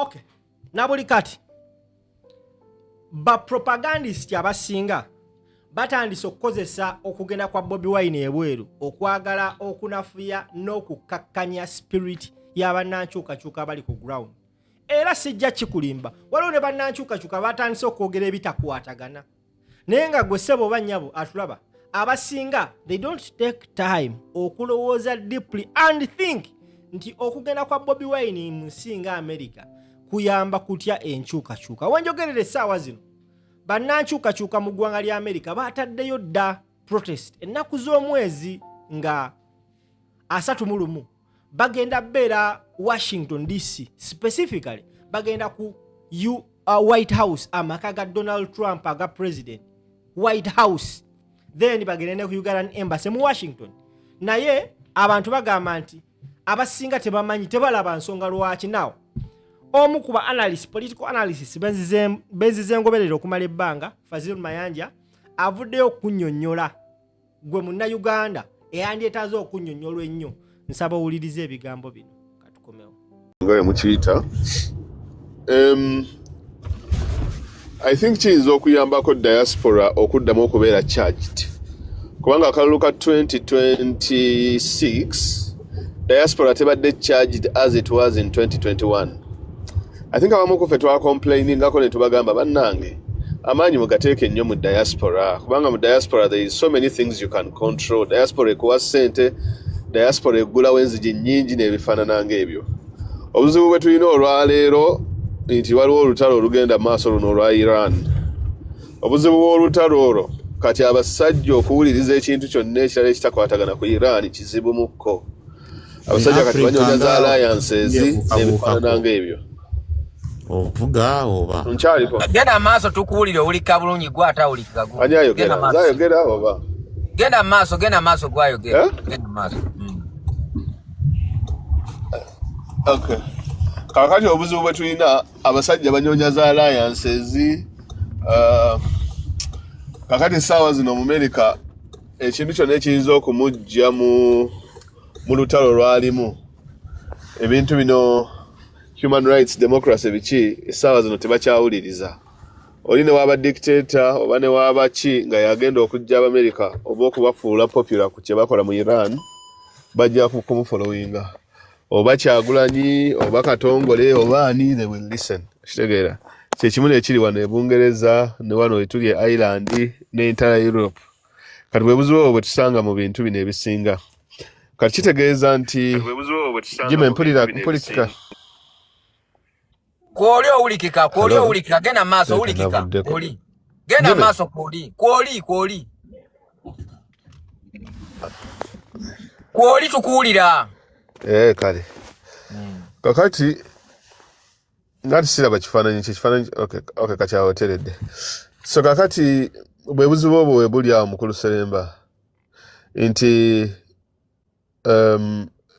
Okay. Nabuli kati. Ba propagandist abasinga batandise okukozesa okugenda kwa Bobi Wine ebweru okwagala okunafuya n'okukakkanya spirit y'abannankyukakyuka bali ku ground. Era sijja kikulimba. Waliwo ne bannankyukakyuka batandise okwogera ebitakwatagana. Naye nga gwe ssebo oba nnyabo atulaba. Abasinga they don't take time okulowooza deeply and think nti okugenda kwa Bobi Wine mu nsi nga America kuyamba kutya enkyukakyuka. Wenjogerere essaawa zino bannankyukakyuka mu ggwanga lya America bataddeyo dda protest ennaku z'omwezi nga 31 bagenda beera Washington DC, specifically bagenda ku White House, amaka ga Donald Trump aga president, White House, then bagenda ku Ugandan embassy mu Washington. Naye abantu bagamba nti abasinga tebamanyi, tebalaba nsonga lwaki. Nawo omu kuba analyst, political analysis benzize ngoberero okumala ebbanga, Fazil Mayanja avuddeyo okunnyonnyola gwe munna Uganda eyandyetaze okunnyonnyolwa ennyo. Nsaba owulirize ebigambo bino katukomewo ngaye mukiyita. I think kiyinza okuyambako diaspora okuddamu okubeera charged, kubanga akalulu ka 2026 diaspora tebadde charged as it was in 2021. I think abamu ku ffe twakomplainingako ne tubagamba bannange amaanyi mugateeke nnyo mu diaspora, kubanga mu diaspora there is so many things you can control. Diaspora ekuwa ssente, diaspora eggulawo enzigi nnyingi n'ebifaanana ng'ebyo. Obuzibu bwe tulina olwaleero nti waliwo olutalo olugenda maaso luno olwa Iran. Obuzibu bw'olutalo olwo kati abasajja okuwuliriza ekintu kyonna ekirala ekitakwatagana ku Iran kizibu mukko. Abasajja kati banyonyaza alliances n'ebifaanana ng'ebyo. Ovuga oba Nchaliko. Genda maaso tukuwulire olika bulungi gwata olika gwo. Anyayogera, zayogera oba. Genda maaso gwayogera. Genda maaso. Okay. Kakati obuzibu bwe tulina abasajja banyonyaza alliances. Kakati essaawa zino mu America ekintu kyonna ekiyinza okumujja mu lutalo lwalimu. Ebintu bino human rights, democracy biki essaawa zino tebakyawuliriza. Oli ne waba dictator oba ne waba ki nga yagenda okujja America oba okubafuula popular ku kye bakola mu Iran bajja kumufollowinga. Oba Kyagulanyi oba Katongole oba ani, they will listen. Kitegeera kyekimu nekiri wano e Bungereza ne wano etuli e Ireland ne entire Europe. Kati bwe buzibu bwe tusanga mu bintu bino ebisinga. Kati kitegeeza nti Jimmy mpulira Kwoli owulikika genda maaso owulikika. Kwoli. Genda maaso kwoli. Kwoli tukuwulira. Kale. Kakati ngati siraba kifaananyi okay kakyawoteredde. So kakati bwe buzibu obwo bwe buli awo mukulu Seremba nti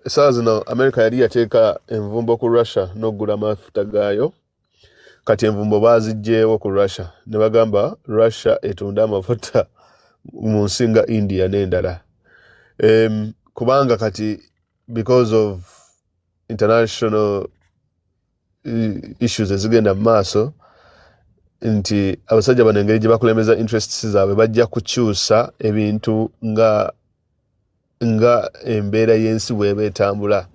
essaawa zino America yali yateeka envumbo ku Russia n'oggula amafuta gaayo. Kati envumbo baazigyeewo ku Russia ne bagamba Russia etunda amafuta mu nsi nga India n'endala. Kubanga kati because of international issues ezigenda mu maaso nti abasajja bano engeri gye bakulembeza interests zaabwe bajja kukyusa ebintu nga embeera y'ensi bw'eba etambula.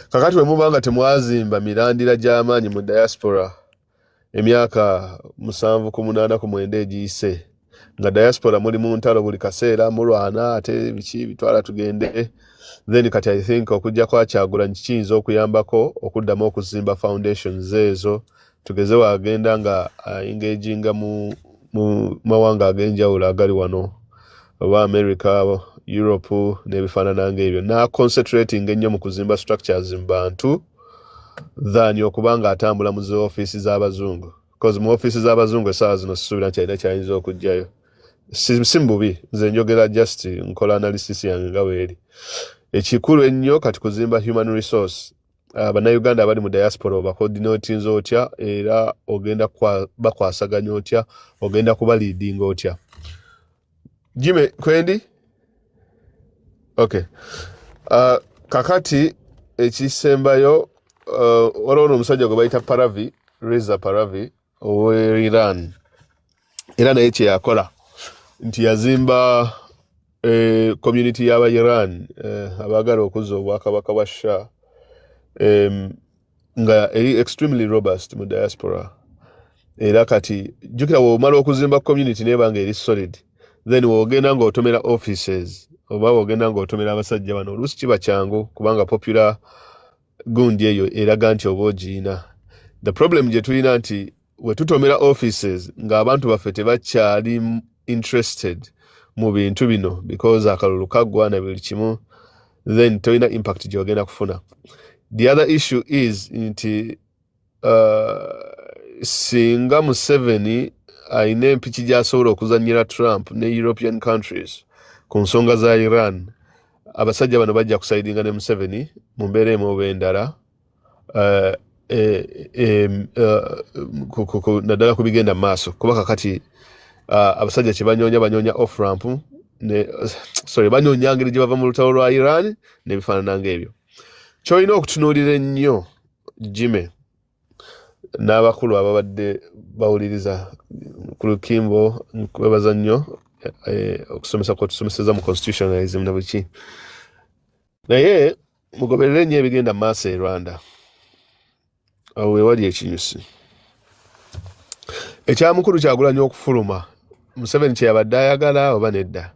Kakati bwe muba nga temwazimba mirandira gy'amaanyi mu diaspora emyaka 7 ku 8 ku 9 egiyise, nga diaspora muli mu ntalo buli kaseera mulwana ate biki bitwala tugende, then kati I think okujja kwa Kyagulanyi kiyinza okuyambako okuddamu okuzimba foundations ezo tugeze wagenda nga engaginga mu mawanga ag'enjawulo agali wano oba America, Europe n'ebifaanana ng'ebyo, na concentrating ennyo mu kuzimba structures mu bantu than okubanga atambula mu zi office z'abazungu, because mu office z'abazungu essaawa zino sisuubira nti alina kyayinza okujjayo. Si mbubi, nze njogera just nkola analysis yange nga bw'eri. Ekikulu ennyo kati kuzimba human resource. Bannayuganda abali mu diaspora obacoordinatinze otya era ogenda bakwasaganya otya, ogenda kuba leading otya. Jimmy, kwendi? Okay. Kakati ekisembayo waliwo omusajja gwe bayita Pahlavi, Reza Pahlavi owe Iran. Era naye kye yakola nti yazimba community y'aba Iran abaagala okuzza obwakabaka bwa Shah nga eri extremely robust mu diaspora. Era kati jjukira bw'omala okuzimba community n'eba nga eri solid, then w'ogenda ng'otomera offices oba w'ogenda ng'otomera abasajja bano oluusi kiba kyangu kubanga popular gundi eyo eraga nti oba ogiina. The problem gye tulina nti we tutomera offices ng'abantu baffe tebakyali interested mu bintu bino because akalulu kaggwa na buli kimu, then tolina impact gy'ogenda kufuna. The other issue is nti singa Museveni ayina empiki gy'asobola okuzannyira Trump ne European countries ku nsonga za Iran, abasajja bano bajja kusaidinga ne Museveni mu mbeera emu oba endala naddala ku bigenda mu maaso kuba kakati abasajja kye banoonya off-ramp banoonya ngeri gye bava mu lutalo lwa Iran n'ebifaanana ng'ebyo. Ky'olina okutunuulira ennyo Jimmy n'abakulu ababadde bawuliriza ku Lukimbo, nkwebaza nnyo okusomesa kwetusomeseza mu constitutionalism na buki, naye mugoberere nnyo ebigenda mu maaso e Rwanda. Awo wewali ekinyusi ekyamukulu Kyagulanyi okufuluma. Museveni kye yabadde ayagala oba nedda?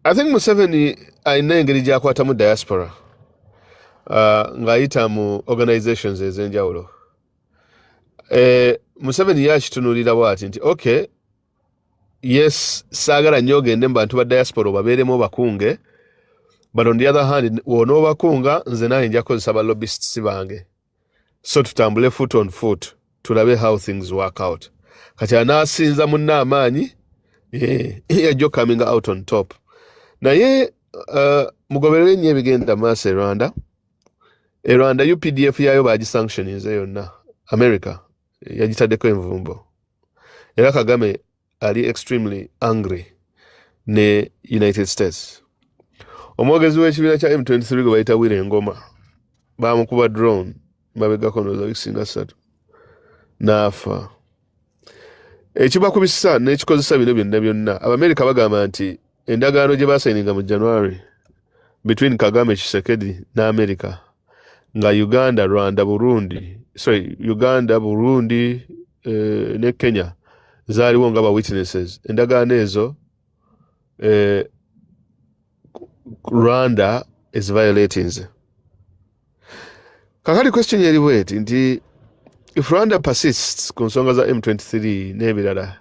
I think Museveni ayina engeri gy'akwatamu diaspora ng'ayita mu organizations ez'enjawulo. Museveni yakitunuulira bw'ati nti okay, yes, saagala nnyo ogende mu bantu ba diaspora obabeeremu obakunge, but on the other hand wonoobakunga nze naye nja kukozesa ba lobbyists bange, so tutambule foot on foot tulabe how things work out. Kati anaasinza munne amaanyi yajja coming out on top. Naye mugoberere nnyo ebigenda maaso e Rwanda. E Rwanda UPDF yayo baagisanctioninze yonna. America yagitaddeko envumbo. Era Kagame ali extremely angry ne United States. Omwogezi w'ekibiina kya M23 gwe bayita Wile Ngoma baamukuba drone mabegako ndowooza wikisinga 3 n'afa. Ekibakubisa n'ekikozesa bino byonna Abamerika bagamba nti endagaano gye baasayininga mu January between Kagame, Tshisekedi ne America nga Uganda, Burundi ne Kenya zaaliwo nga ba witnesses. Endagaano ezo Rwanda is violating. Kakali question yeri bweti nti if Rwanda persists ku nsonga za M23 n'ebirala,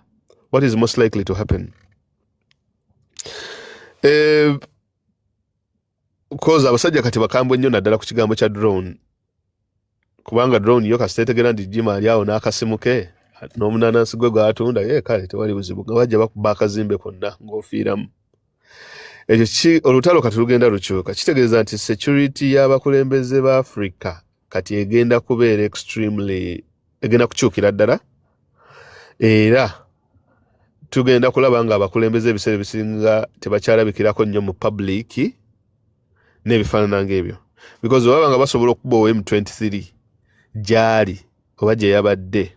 what is most likely to happen? Because abasajja kati bakambwe nnyo naddala ku kigambo kya drone, kubanga drone yo kasitetegera nti Jima ali awo n'akasimu ke n'omunanansi gwe gw'atunda kale tewali buzibu nga bajja bakuba akazimbe konna ng'ofiiramu. Ekyo olutalo kati lugenda lukyuka, kitegeeza nti security y'abakulembeze ba Africa kati egenda kubeera egenda kukyukira ddala, era tugenda kulaba nga abakulembeze ebiseera ebisinga tebakyalabikirako nnyo mu public n'ebifaanana ng'ebyo, because baba nga basobola okuba M23 gyali oba gye yabadde,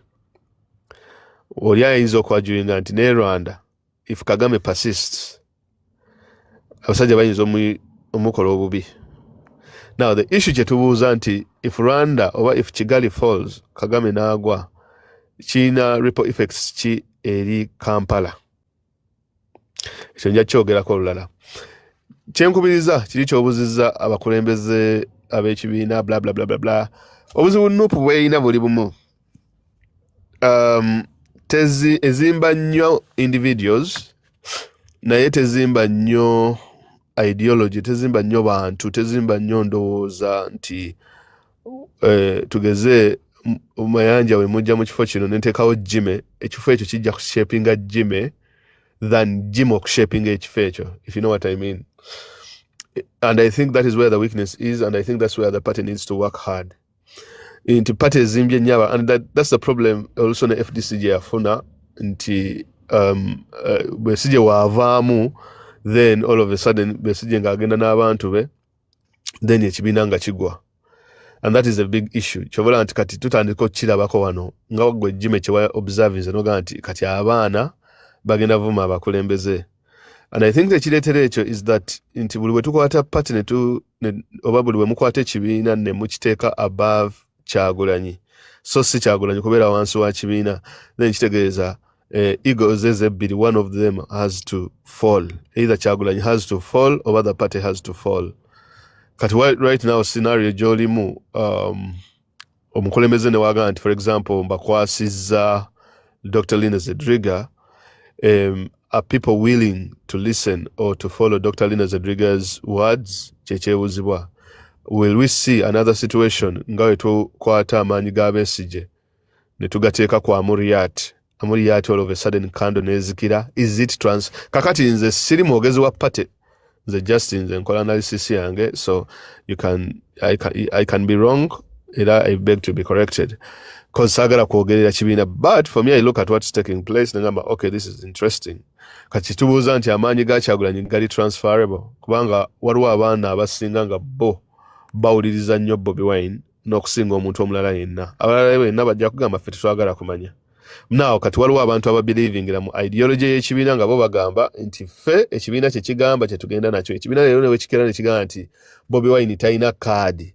oli ayinza okwajulinga nti ne Rwanda if Kagame persists abasajja bayinza omukola obubi. Now the issue kye tubuuza nti if Rwanda oba if Kigali falls, Kagame n'agwa, kiina ripple effects ki eri Kampala? Ekyo nja kyogerako olulala. Kyenkubiriza kiri kyobuzizza abakulembeze ab'ekibiina bla bla bla bla bla. Obuzibu nupu bweyina buli bumu. Ezimba nnyo individuals naye tezimba nnyo ideology, tezimba nnyo bantu, tezimba nnyo ndowooza nti tugeze Mayanja we mujja mu kifo kino nenteekawo Jime, ekifo ekyo kijja kushapinga Jime than Jim okushapinga ekifo ekyo, if you know what I mean. And I think that is where the weakness is, and I think that's where the party needs to work hard. Nti party ezimbye nyaba, and that's the problem also na FDC gye yafuna nti Besigye waavaamu, then all of a sudden Besigye ng'agenda n'abantu be then ekibiina nga kigwa. And that is a big issue. Chobola nti kati tutandika kirabako wano nga gwe Jimmy kyewa observings noga nti kati abaana bagenda vuma abakulembeze. And I think the kireetere ekyo is that nti buli we tukwata party oba buli we mukwata ekibiina ne mukiteeka above Kyagulanyi. So si Kyagulanyi kubeera wansi wa kibiina, then kitegeeza egos ezebbiri, one of them has to fall. Either Kyagulanyi has to fall or the party has to fall. Kati right now scenario gy'olimu omukulembeze ne waaga nti for example mbakwasizza Dr. Linda Zedriga, are people willing to listen or to follow Dr. Linda Zedriga's words? Kyekyebuzibwa. Will we see another situation nga we tukwata amaanyi ga Besigye ne tugateeka ku Amuriat all of a sudden kando nezikira? Is it kakati nze siri mwogezi wa party, nze just nze nkola analysis yange, so I can be wrong, era I beg to be corrected because sagala kwogerera kibiina. But for me, I look at what's taking place nengamba okay, this is interesting. Kati tubuuza nti amaanyi ga Kyagulanyi gali transferable kubanga waliwo abaana abasinga nga bo bawuliriza nnyo Bobi Wine n'okusinga omuntu omulala yenna. Abalala benna bajja kugamba ffe tetwagala kumanya. Now kati waliwo abantu ababelievingira mu ideology y'ekibiina nga bo bagamba nti ffe ekibiina kye kigamba kye tugenda nakyo. Ekibiina leero ne wekikera ne kigamba nti Bobi Wine talina kaadi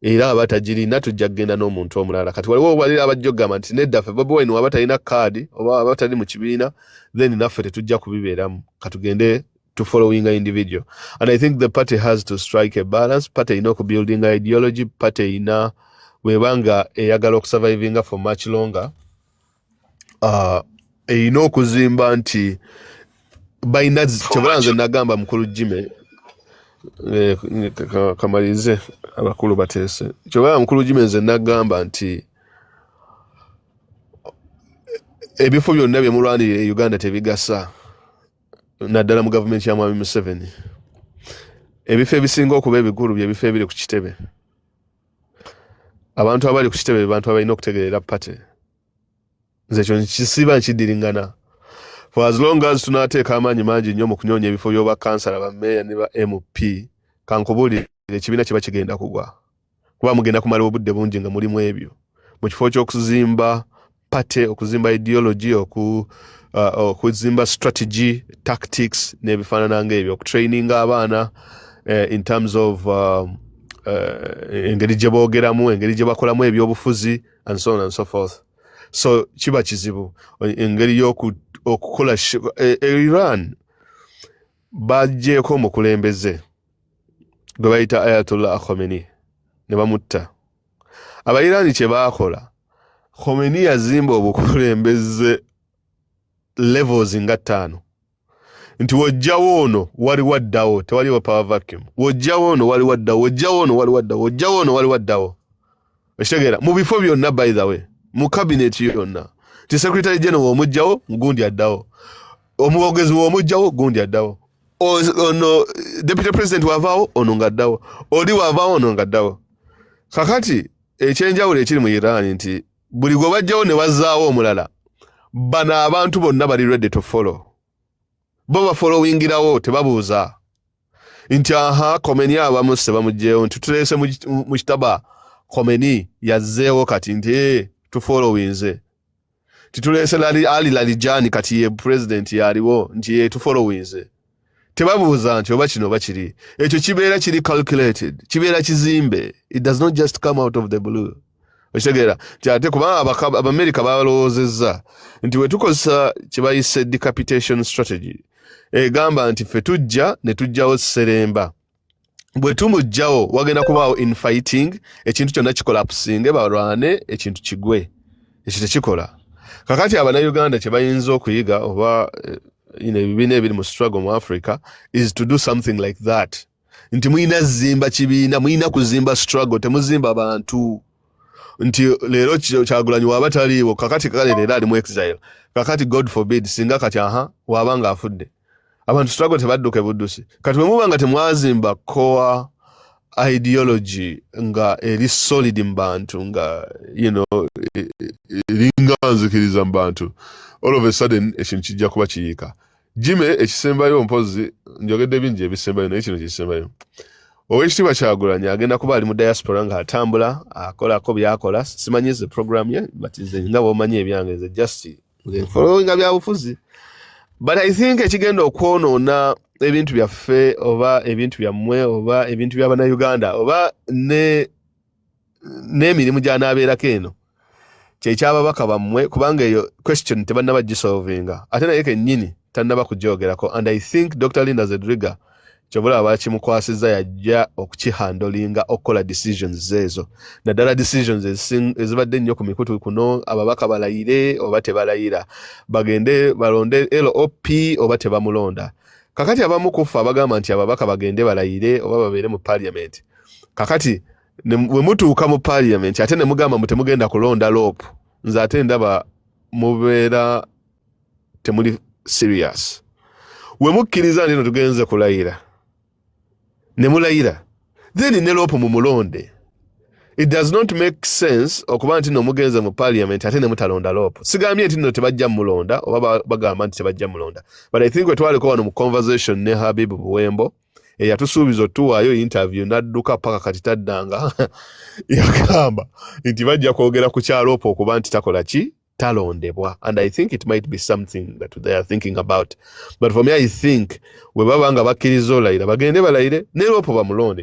era abatagirina tujja kugenda n'omuntu omulala. Kati waliwo balira abajja okugamba nti nedda ffe Bobi Wine waba talina kaadi oba abatali mu kibiina then naffe tetujja kubibeeramu, katugende to following an individual. And I think the party has to strike a balance. Party ino building ideology, party ina webanga eyagala okusurviving for much longer. Ino kuzimba nti baina kyobulanze nagamba mukulu Jimmy kamalize abakulu bateese. Kyobala mukulu Jimmy nze nagamba nti ebifo byonna bye mulwanirira Uganda tebigasa. Naddala mu gavumenti ya Mwami Museveni. Ebifo ebisinga okuba ebikulu bye bifo ebiri ku kitebe. Abantu abali ku kitebe bantu abalina okutegeerera party. Nze kyo kisiba nkidiringana. For as long as tunateeka amaanyi mangi nnyo mu kunyonya ebifo by'oba kansala, ba meya ne ba MP, kankubulire ekibiina kiba kigenda kugwa. Kuba mugenda kumala obudde bungi nga mulimu ebyo. Mu kifo ky'okuzimba party, okuzimba ideology, okuzimba strategy, tactics, n'ebifaanana ng'ebyo, okutraining abaana in terms of engeri gye boogeramu, engeri gye bakolamu ebyobufuzi, and so on and so forth. So kiba kizibu engeri y'okukola Iran bagyeko omukulembeze gwe bayita Ayatollah Khomeini ne bamutta. Abayirani kye baakola, Khomeini yazimba obukulembeze levels nga 5. Nti wojjawo ono wali waddawo, tewaliwo power vacuum. Wojjawo ono wali waddawo, wojjawo ono wali waddawo, wojjawo ono wali waddawo. Ekitegeera mu bifo byonna by the way, mu cabinet yonna. Ti secretary general omujjawo gundi addawo. Omuwogezi omujjawo gundi addawo. Ono deputy president wavaawo ono ngaddawo. Oli wavaawo ono ngaddawo. Kakati ekyenjawulo ekiri mu Iran nti buli gwe bajjawo ne bazaawo omulala, bano abantu bonna bali ready to follow. Bo bafollowingirawo tebabuuza nti Khomeini abamu se bamugjeyo nti tuleese mu kitaba Khomeini yazzeewo kati nti tufollowinze. Tituleese Ali Larijani kati ye president yaliwo nti ye tufollowinze. Tebabuuza nti oba kino bakiri. Ekyo kibeera kiri calculated, kibeera kizimbe. It does not just come out of the blue. Ekitegeera nti ate kubanga Abamerika balowoozezza nti we tukozesa kye bayise decapitation strategy. Egamba nti ffe tujja ne tujjawo Seremba. Bwe tumujjawo wagenda kubaawo infighting, ekintu kyonna kikolapsinge balwane ekintu kigwe. Ekyo tekikola. Kakati Abannayuganda kye bayinza okuyiga oba ebibiina ebiri mu struggle mu Africa is to do something like that. Nti muyina zimba kibiina, muyina kuzimba struggle, temuzimba bantu. Nti leero Kyagulanyi waba taliiwo, kakati kale leero ali mu exile. Kakati God forbid singa kati wabanga afudde. Abantu struggle tebadduke buddusi. Kati bwe muba nga temwazimba core ideology nga eri solid mbantu nga eringa nzikiriza mbantu, all of a sudden ekintu kijja kuba kiyiika. Jimmy ekisembayo mpozi njogedde bingi ebisembayo naye kino kisembayo. Owekitiibwa Kyagulanyi agenda kuba ali mu diaspora nga atambula akolako byakola simanyize program ye but nze nga bw'omanyi ebyange nze just following byabufuzi but I think ekigenda okwonoona ebintu byaffe oba ebintu byammwe oba ebintu by'Abannayuganda oba n'emirimu gy'anaabeerako eno kyekyababaka bammwe kubanga eyo question tebannaba gisolvinga ate naye kennyini tannaba kugyogerako and I think Dr. Linda Zedriga kyobula abakimukwasizza yajja okukihandolinga okukola decisions ezo naddala decisions ezibadde nnyo ku mikutu kuno ababaka balayire oba tebalayira bagende balonde LOP oba tebamulonda kakati abamu kufa abagamba nti ababaka bagende balayire oba babeere mu parliament kakati bwe mutuuka mu parliament ate ne mugamba mutemugenda kulonda LOP nze ate ndaba mubeera temuli serious we mukkiriza nti tugenze kulayira ne mulayira then ne LOP mumulonde it does not make sense okuba nti nomugenze mu parliament ate ne mutalonda LOP sigambye nti nno tebajja mulonda oba bagamba nti tebajja mulonda but I think we twaliko wano mu conversation ne Habib Buwembo eyatusuubiza otuwaayo interview n'adduka paka kati taddanga yagamba nti bajja kwogera ku kya LOP okuba nti takola ki talondebwa and I think it might be something that they are thinking about but for me I think we baba nga bakkiriza olayira bagende balayire ne LOP bamulonde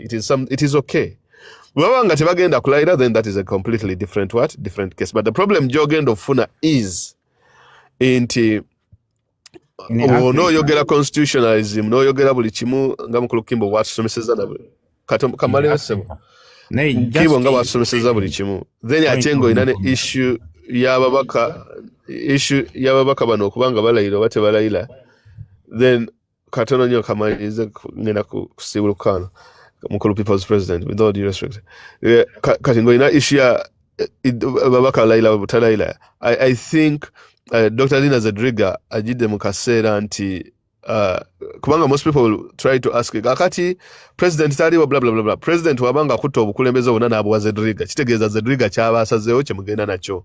it is okay we baba nga tebagenda kulayira then that is a completely different case but the problem gy'ogenda ofuna is nti n'oyogera constitutionalism n'oyogera buli kimu nga mukulu Kimbo bw'atusomesezza kamaleyo ssebo Kimbo nga bw'atusomesezza buli kimu then ate ng'olina ne issue y'ababaka bano okubanga balayira oba tebalayira then katono nnyo kamalirize ngenda kusibulukana mukulu people's president with all due respect kati ng'olina issue ya babaka layira butalayira I think Dr. Linda Zedriga ajidde mu kaseera nti kubanga most people try to ask akati president taliwo bla bla bla president wabanga kutta obukulembeze obuna n'abuwa Zedriga kitegeeza Zedriga kyabaasazeewo kye mugenda nakyo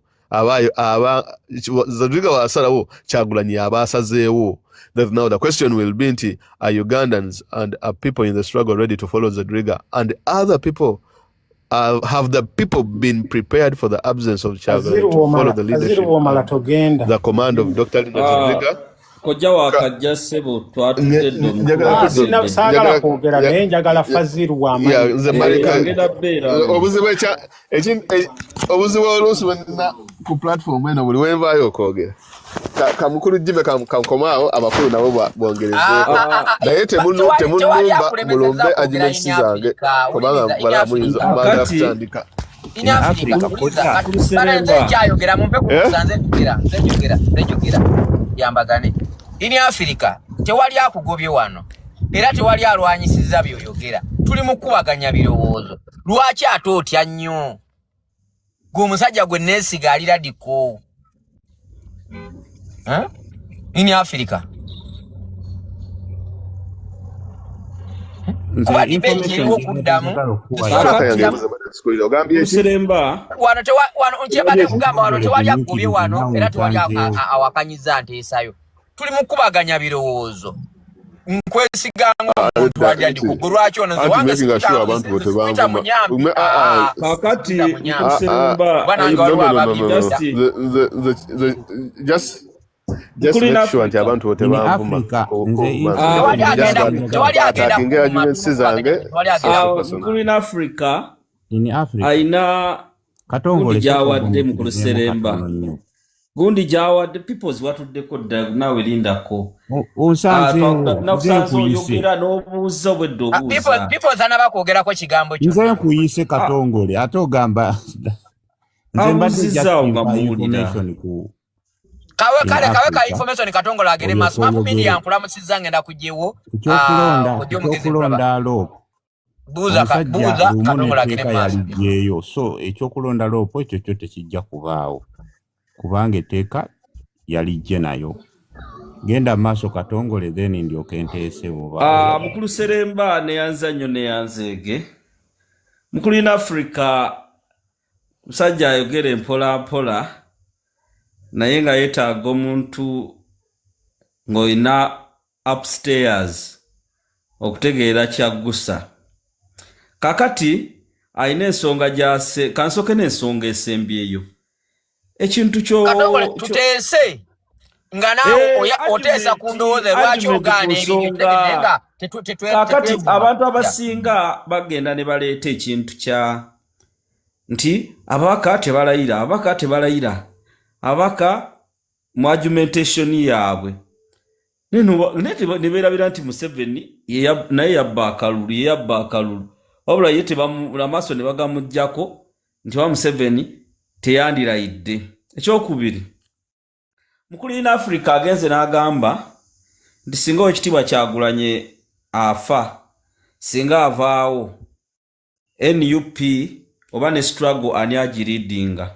Zedriga wasalawo Kyagulanyi abaasazeewo that now the question will be nti are Ugandans and are people in the struggle ready to follow Zedriga and other people have the people been prepared for the absence of Kyagulanyi to follow the leadership the command of Dr. Linda Zedriga koja wakajja sebo twatudde saagala kwogera naye njagala Faziru w'amanyi nze malika obuzibu oluusi wenna ku platform eno buli wenvaayo okwogera kamukulu Jimmy kamkomaawo abakulu nabo bongerezeeko naye temunumba mulumbe arguments zange kubanga balamuyinza omwagala kutandika in Africa kyayogera mumpe kusanze njogera yambagane in Africa tewali akugobye wano era tewali alwanyisiza byoyogera tuli mu kubaganya birowoozo lwaki ate otya nnyo g'omusajja gwe neesiga ali radiko in Africa kuba debate eriwo okuddamu wano nkyebadde kugamba wano tewali akugobye wano era tewali awakanyiza nteesayo tuli mu kubaganya birowoozo nkwesiganga omuntu ajja ku lwaki ono kakati just make sure nti abantu bote banvuma mukulu in Africa aina katongole jawadde mukulu Seremba gundi jawadde peoples watuddeko dda nawe lindako nakusanze oyogera n'obuuza obwedde obuuza peoples anaba kwogerako kigambo kyo nze nkuyise katongole ate ogamba nze mbadde nga muwulira kawe ka information katongole agere maaso mapu media yankulamusizza ngenda kugyewo ekyokulonda LOP buuza katongole agere maaso yalijeeyo so ekyokulonda LOP ekyo kyo tekijja kubaawo kubanga etteeka yalijje nayo genda maaso katongole then ndyoke nteese oba mukulu Seremba neyanza nnyo neyanzeege mukulu in Africa musajja ayogere mpola naye nga yeetaaga omuntu ng'olina upstairs okutegeera kyaggusa kakati ayina ensonga gyase kansoke n'ensonga esembyeyo ekintu kyo Katongole tuteese nga naawe oteesa ku ndowooza lwaki ogaana ebintu kakati abantu abasinga bagenda ne baleeta ekintu kya nti ababaka tebalayira ababaka mu argumentation yaabwe ne beerabira nti Museveni naye yabba akalulu wabula ye Lamaso ne bagamuggyako nti wa Museveni teyandirayidde. Ekyokubiri, Mukulina Africa agenze n'agamba nti singa ekitiibwa Kyagulanyi afa, singa avaawo NUP oba ne struggle ani agiridinga.